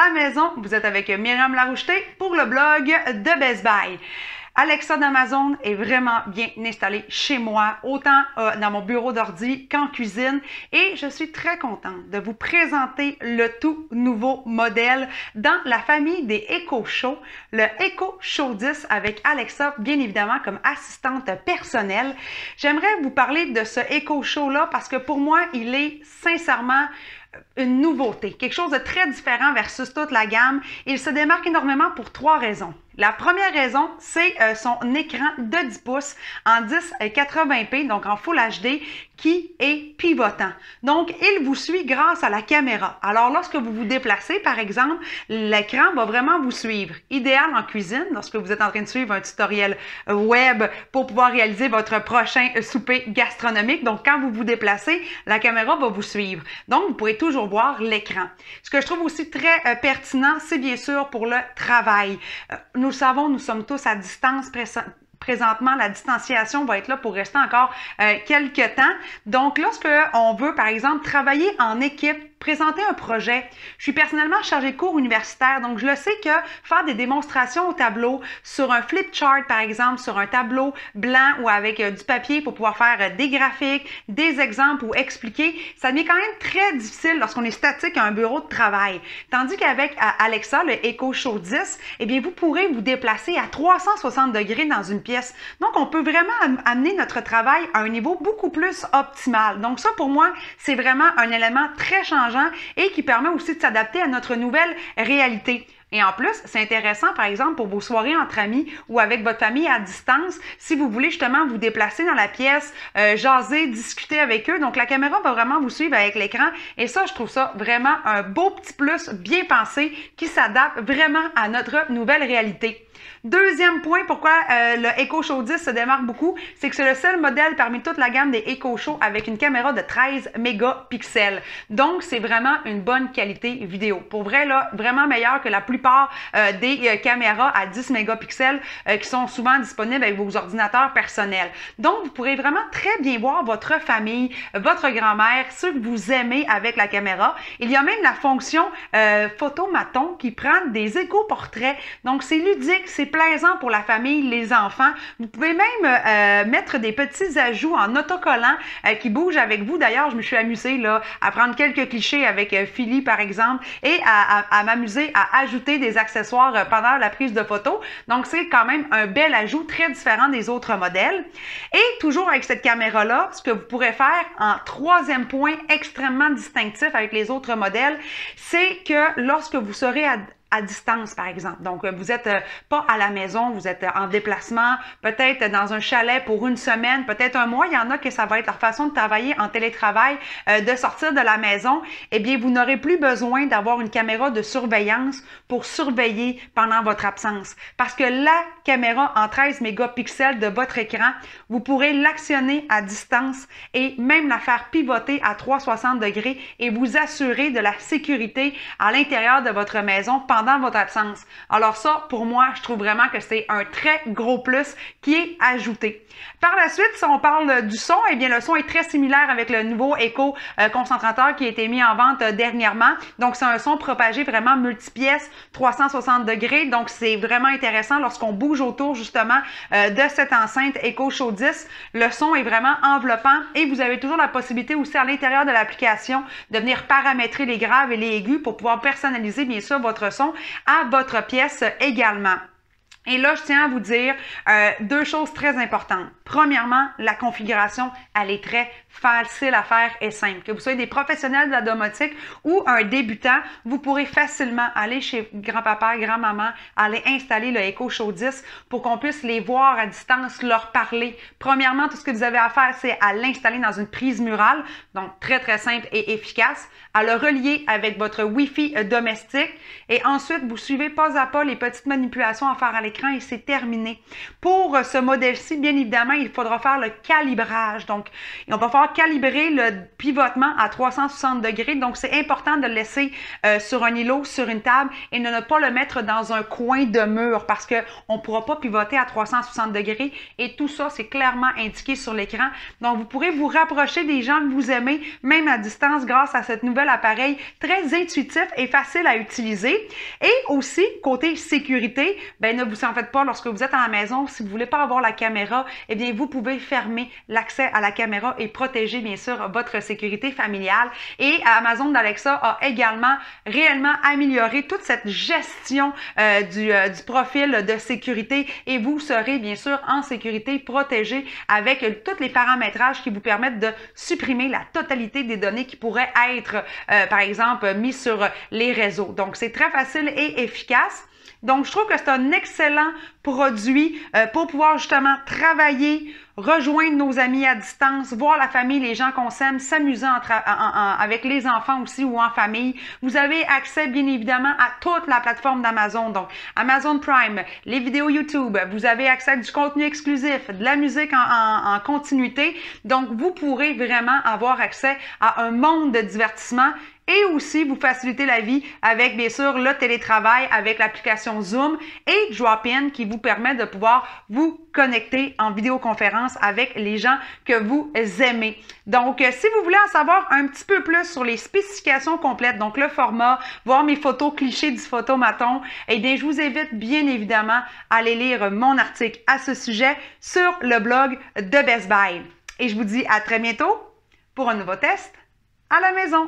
la maison. Vous êtes avec Myriam Laroucheté pour le blog de Best Buy. Alexa d'Amazon est vraiment bien installée chez moi, autant dans mon bureau d'ordi qu'en cuisine. Et je suis très contente de vous présenter le tout nouveau modèle dans la famille des Echo Show, le Echo Show 10 avec Alexa, bien évidemment, comme assistante personnelle. J'aimerais vous parler de ce Echo Show-là parce que pour moi, il est sincèrement une nouveauté, quelque chose de très différent versus toute la gamme. Il se démarque énormément pour 3 raisons. La première raison, c'est son écran de 10 pouces en 1080p, donc en Full HD, qui est pivotant. Donc, il vous suit grâce à la caméra. Alors, lorsque vous vous déplacez, par exemple, l'écran va vraiment vous suivre. Idéal en cuisine, lorsque vous êtes en train de suivre un tutoriel web pour pouvoir réaliser votre prochain souper gastronomique. Donc, quand vous vous déplacez, la caméra va vous suivre. Donc, vous pourrez toujours voir l'écran. Ce que je trouve aussi très pertinent, c'est bien sûr pour le travail. Nous le savons, nous sommes tous à distance présentement, la distanciation va être là pour rester encore quelques temps. Donc, lorsque on veut, par exemple, travailler en équipe, présenter un projet. Je suis personnellement chargée de cours universitaires, donc je le sais que faire des démonstrations au tableau, sur un flip chart par exemple, sur un tableau blanc ou avec du papier pour pouvoir faire des graphiques, des exemples ou expliquer, ça devient quand même très difficile lorsqu'on est statique à un bureau de travail. Tandis qu'avec Alexa, le Echo Show 10, eh bien vous pourrez vous déplacer à 360 degrés dans une pièce. Donc on peut vraiment amener notre travail à un niveau beaucoup plus optimal. Donc ça pour moi, c'est vraiment un élément très changeant et qui permet aussi de s'adapter à notre nouvelle réalité. Et en plus, c'est intéressant, par exemple, pour vos soirées entre amis ou avec votre famille à distance, si vous voulez justement vous déplacer dans la pièce, jaser, discuter avec eux. Donc, la caméra va vraiment vous suivre avec l'écran. Et ça, je trouve ça vraiment un beau petit plus bien pensé qui s'adapte vraiment à notre nouvelle réalité. Deuxième point, pourquoi le Echo Show 10 se démarque beaucoup, c'est que c'est le seul modèle parmi toute la gamme des Echo Show avec une caméra de 13 mégapixels. Donc, c'est vraiment une bonne qualité vidéo. Pour vrai, là, vraiment meilleur que la plupart des caméras à 10 mégapixels qui sont souvent disponibles avec vos ordinateurs personnels. Donc, vous pourrez vraiment très bien voir votre famille, votre grand-mère, ceux que vous aimez avec la caméra. Il y a même la fonction photomaton qui prend des éco-portraits. Donc, c'est ludique, c'est plaisant pour la famille, les enfants. Vous pouvez même mettre des petits ajouts en autocollant qui bougent avec vous. D'ailleurs, je me suis amusée là, à prendre quelques clichés avec Philly, par exemple, et à m'amuser à ajouter des accessoires pendant la prise de photos. Donc, c'est quand même un bel ajout très différent des autres modèles. Et toujours avec cette caméra-là, ce que vous pourrez faire en troisième point extrêmement distinctif avec les autres modèles, c'est que lorsque vous serez à distance, par exemple. Donc, vous n'êtes pas à la maison, vous êtes en déplacement, peut-être dans un chalet pour une semaine, peut-être un mois. Il y en a que ça va être leur façon de travailler en télétravail, de sortir de la maison. Eh bien, vous n'aurez plus besoin d'avoir une caméra de surveillance pour surveiller pendant votre absence. Parce que la caméra en 13 mégapixels de votre écran, vous pourrez l'actionner à distance et même la faire pivoter à 360 degrés et vous assurer de la sécurité à l'intérieur de votre maison pendant votre absence. Alors ça, pour moi, je trouve vraiment que c'est un très gros plus qui est ajouté. Par la suite, si on parle du son, eh bien le son est très similaire avec le nouveau Echo concentrateur qui a été mis en vente dernièrement. Donc, c'est un son propagé vraiment multipièce, 360 degrés. Donc, c'est vraiment intéressant lorsqu'on bouge autour justement de cette enceinte Echo Show 10. Le son est vraiment enveloppant et vous avez toujours la possibilité aussi à l'intérieur de l'application de venir paramétrer les graves et les aigus pour pouvoir personnaliser bien sûr votre son à votre pièce également. Et là, je tiens à vous dire 2 choses très importantes. Premièrement, la configuration, elle est très facile à faire et simple. Que vous soyez des professionnels de la domotique ou un débutant, vous pourrez facilement aller chez grand-papa, grand-maman, aller installer le Echo Show 10 pour qu'on puisse les voir à distance, leur parler. Premièrement, tout ce que vous avez à faire, c'est à l'installer dans une prise murale, donc très, très simple et efficace, à le relier avec votre Wi-Fi domestique et ensuite, vous suivez pas à pas les petites manipulations à faire à l'écran et c'est terminé. Pour ce modèle-ci, bien évidemment, il faudra faire le calibrage. Donc, on va falloir calibrer le pivotement à 360 degrés. Donc, c'est important de le laisser sur un îlot, sur une table et de ne pas le mettre dans un coin de mur parce qu'on ne pourra pas pivoter à 360 degrés. Et tout ça, c'est clairement indiqué sur l'écran. Donc, vous pourrez vous rapprocher des gens que vous aimez, même à distance, grâce à ce nouvel appareil très intuitif et facile à utiliser. Et aussi, côté sécurité, ben, ne vous en faites pas lorsque vous êtes à la maison. Si vous ne voulez pas avoir la caméra, eh bien, vous pouvez fermer l'accès à la caméra et protéger, bien sûr, votre sécurité familiale. Et Amazon Alexa a également réellement amélioré toute cette gestion du profil de sécurité et vous serez, bien sûr, en sécurité, protégé avec tous les paramétrages qui vous permettent de supprimer la totalité des données qui pourraient être, par exemple, mises sur les réseaux. Donc, c'est très facile et efficace. Donc, je trouve que c'est un excellent produit pour pouvoir justement travailler, rejoindre nos amis à distance, voir la famille, les gens qu'on s'aime, s'amuser avec les enfants aussi ou en famille. Vous avez accès, bien évidemment, à toute la plateforme d'Amazon. Donc, Amazon Prime, les vidéos YouTube, vous avez accès à du contenu exclusif, de la musique en continuité. Donc, vous pourrez vraiment avoir accès à un monde de divertissement et aussi vous faciliter la vie avec, bien sûr, le télétravail, avec l'application Zoom et Drop-In qui vous permet de pouvoir vous connecter en vidéoconférence avec les gens que vous aimez. Donc, si vous voulez en savoir un petit peu plus sur les spécifications complètes, donc le format, voir mes photos clichés du photomaton, eh bien, je vous invite bien évidemment à aller lire mon article à ce sujet sur le blog de Best Buy. Et je vous dis à très bientôt pour un nouveau test à la maison.